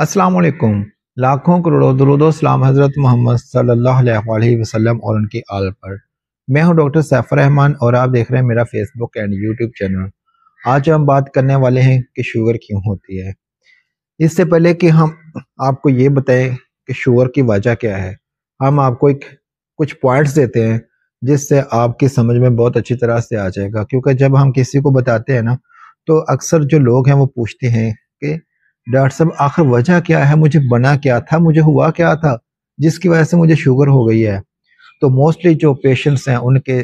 अस्सलाम वालेकुम। लाखों करोड़ों दुरूद व सलाम हज़रत मोहम्मद सल्लल्लाहु अलैहि वसल्लम और उनकी आल पर। मैं हूं डॉक्टर सैफुर रहमान और आप देख रहे हैं मेरा फेसबुक एंड यूट्यूब चैनल। आज हम बात करने वाले हैं कि शुगर क्यों होती है। इससे पहले कि हम आपको ये बताएं कि शुगर की वजह क्या है, हम आपको कुछ पॉइंट्स देते हैं जिससे आपकी समझ में बहुत अच्छी तरह से आ जाएगा। क्योंकि जब हम किसी को बताते हैं ना, तो अक्सर जो लोग हैं वो पूछते हैं कि डॉक्टर साहब आखिर वजह क्या है, मुझे बना क्या था, मुझे हुआ क्या था जिसकी वजह से मुझे शुगर हो गई है। तो मोस्टली जो पेशेंट्स हैं उनके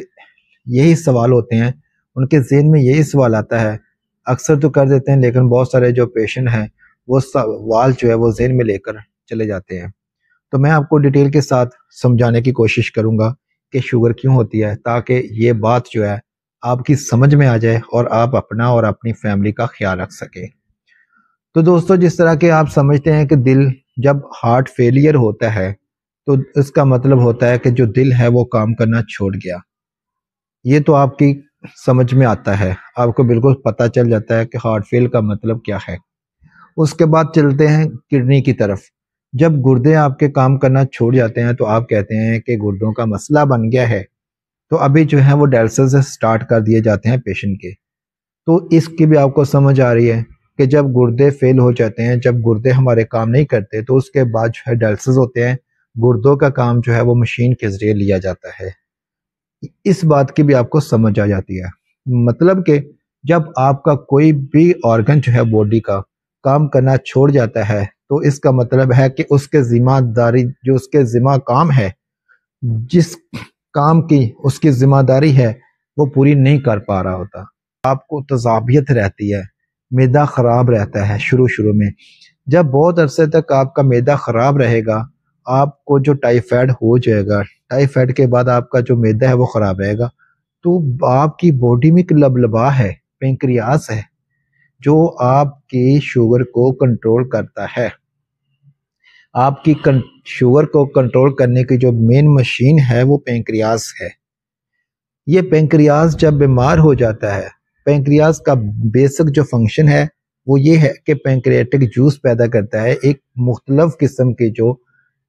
यही सवाल होते हैं, उनके ज़हन में यही सवाल आता है। अक्सर तो कर देते हैं, लेकिन बहुत सारे जो पेशेंट हैं वो सवाल जो है वो ज़हन में लेकर चले जाते हैं। तो मैं आपको डिटेल के साथ समझाने की कोशिश करूंगा कि शुगर क्यों होती है, ताकि ये बात जो है आपकी समझ में आ जाए और आप अपना और अपनी फैमिली का ख्याल रख सकें। तो दोस्तों, जिस तरह के आप समझते हैं कि दिल जब हार्ट फेलियर होता है तो इसका मतलब होता है कि जो दिल है वो काम करना छोड़ गया। ये तो आपकी समझ में आता है, आपको बिल्कुल पता चल जाता है कि हार्ट फेल का मतलब क्या है। उसके बाद चलते हैं किडनी की तरफ। जब गुर्दे आपके काम करना छोड़ जाते हैं तो आप कहते हैं कि गुर्दों का मसला बन गया है, तो अभी जो है वो डायलिसिस स्टार्ट कर दिए जाते हैं पेशेंट के। तो इसकी भी आपको समझ आ रही है कि जब गुर्दे फेल हो जाते हैं, जब गुर्दे हमारे काम नहीं करते, तो उसके बाद जो है डायलिसिस होते हैं, गुर्दों का काम जो है वो मशीन के जरिए लिया जाता है। इस बात की भी आपको समझ आ जाती है। मतलब कि जब आपका कोई भी ऑर्गन जो है बॉडी का काम करना छोड़ जाता है, तो इसका मतलब है कि उसके जिम्मेदारी जो उसके जिम्मा काम है, जिस काम की उसकी जिम्मेदारी है, वो पूरी नहीं कर पा रहा होता। आपको तज़ाबियत रहती है, मैदा ख़राब रहता है शुरू में। जब बहुत अरसे तक आपका मैदा ख़राब रहेगा, आपको जो टाइफाइड हो जाएगा, टाइफाइड के बाद आपका जो मैदा है वो ख़राब रहेगा, तो आपकी बॉडी में एक लबलबा है, पेंक्रियास है, जो आपकी शुगर को कंट्रोल करता है। आपकी शुगर को कंट्रोल करने की जो मेन मशीन है वो पेंक्रियास है। ये पेंक्रियास जब बीमार हो जाता है, पेंक्रियास का बेसिक जो फंक्शन है वो ये है कि पेंक्रियाटिक जूस पैदा करता है, एक मुख्तलिफ किस्म के जो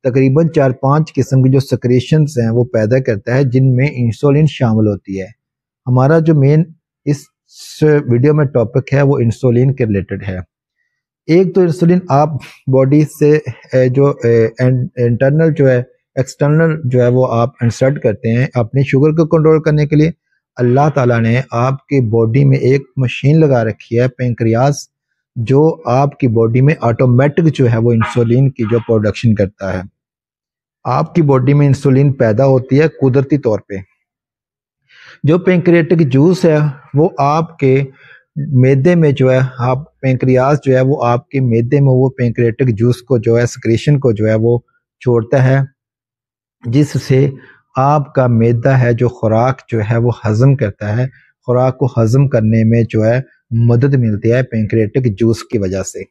तकरीबन 4-5 किस्म की जो सक्रेशंस हैं वो पैदा करता है, जिनमें इंसुलिन शामिल होती है। हमारा जो मेन इस वीडियो में टॉपिक है वो इंसुलिन के रिलेटेड है। एक तो इंसुलिन आप बॉडी से जो इंटरनल जो है, एक्सटर्नल जो है वो आप इंसर्ट करते हैं अपनी शुगर को कंट्रोल करने के लिए। अल्लाह ताला ने आपकी बॉडी में एक मशीन लगा रखी है, पेंक्रियास, जो आपकी बॉडी में ऑटोमेटिक जो है वो इंसुलिन की जो प्रोडक्शन करता है। आपकी बॉडी में इंसुलिन पैदा होती है कुदरती तौर पे। जो पेंक्रियाटिक जूस है वो आपके मैदे में जो है, आप पेंक्रियास जो है वो आपके मैदे में वो पेंक्रियाटिक जूस को जो है, सक्रेशन को जो है वो छोड़ता है, जिससे आपका मैदा है जो खुराक जो है वो हजम करता है। खुराक को हजम करने में जो है मदद मिलती है पेंक्रियाटिक जूस की वजह से।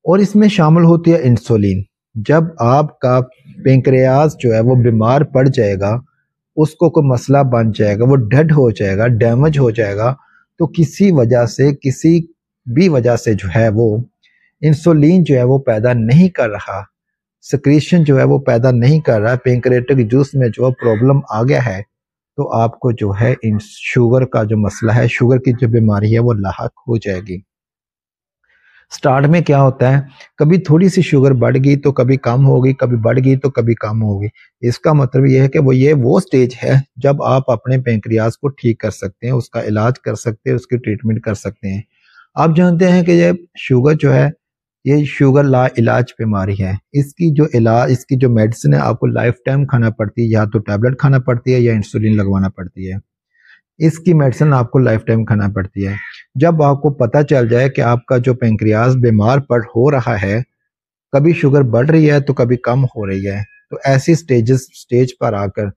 और इसमें शामिल होती है इंसुलिन। जब आपका पेंक्रियास जो है वो बीमार पड़ जाएगा, उसको कोई मसला बन जाएगा, वो डेड हो जाएगा, डैमेज हो जाएगा, तो किसी वजह से, किसी भी वजह से जो है वो इंसुलिन जो है वो पैदा नहीं कर रहा, सक्रीशन जो है वो पैदा नहीं कर रहा, पेंक्रियाटिक जूस में जो प्रॉब्लम आ गया है, तो आपको जो है इन शुगर का जो मसला है, शुगर की जो बीमारी है वो लाहक हो जाएगी। स्टार्ट में क्या होता है, कभी थोड़ी सी शुगर बढ़ गई तो कभी कम होगी, कभी बढ़ गई तो कभी कम होगी। इसका मतलब ये है कि वो स्टेज है जब आप अपने पेंक्रियास को ठीक कर सकते हैं, उसका इलाज कर सकते हैं, उसकी ट्रीटमेंट कर सकते हैं। आप जानते हैं कि ये शुगर जो है, ये शुगर ला इलाज बीमारी है। इसकी जो मेडिसिन है आपको लाइफ टाइम खाना पड़ती है, या तो टैबलेट खाना पड़ती है या इंसुलिन लगवाना पड़ती है। इसकी मेडिसिन आपको लाइफ टाइम खाना पड़ती है। जब आपको पता चल जाए कि आपका जो पेंक्रियास बीमार पड़ हो रहा है, कभी शुगर बढ़ रही है तो कभी कम हो रही है, तो ऐसी स्टेज पर आकर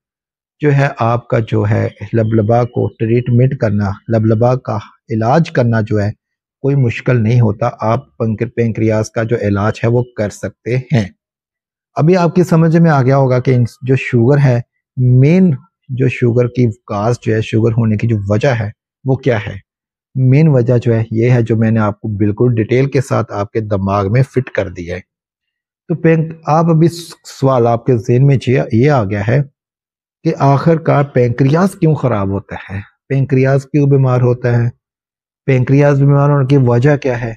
जो है आपका जो है लबलबा को ट्रीटमेंट करना, लबलबा का इलाज करना जो है कोई मुश्किल नहीं होता। आप पेंक्रियास का जो इलाज है वो कर सकते हैं। अभी आपकी समझ में आ गया होगा कि जो शुगर है, मेन जो शुगर की काज जो है, शुगर होने की जो वजह है वो क्या है। مین وجہ جو ہے یہ ہے جو میں نے آپ کو بالکل ڈیٹیل کے ساتھ آپ کے دماغ میں فٹ کر دیا ہے۔ تو آپ ابھی سوال آپ کے ذہن میں یہ آ گیا ہے کہ آخر کار پینکریاس کیوں خراب ہوتا ہے، پینکریاس کیوں بیمار ہوتا ہے، پینکریاس بیمار ہونے کی وجہ کیا ہے۔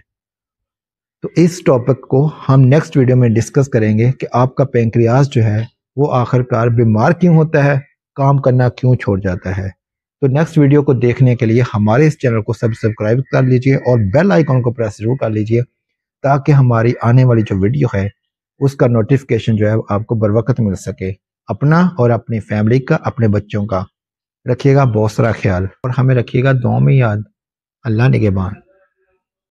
تو اس ٹاپک کو ہم نیکسٹ ویڈیو میں ڈسکس کریں گے کہ آپ کا پینکریاس جو ہے وہ آخر کار بیمار کیوں ہوتا ہے، کام کرنا کیوں چھوڑ جاتا ہے۔ تو نیکسٹ ویڈیو کو دیکھنے کے لیے ہمارے اس چینل کو سبسکرائب کر لیجئے اور بیل آئیکن کو پریس ضرور کر لیجئے تاکہ ہماری آنے والی جو ویڈیو ہے اس کا نوٹیفیکیشن جو ہے آپ کو بر وقت مل سکے۔ اپنا اور اپنی فیملی کا، اپنے بچوں کا رکھیے گا بہت سارا خیال، اور ہمیں رکھیے گا دعاؤں میں یاد۔ اللہ نگہبان۔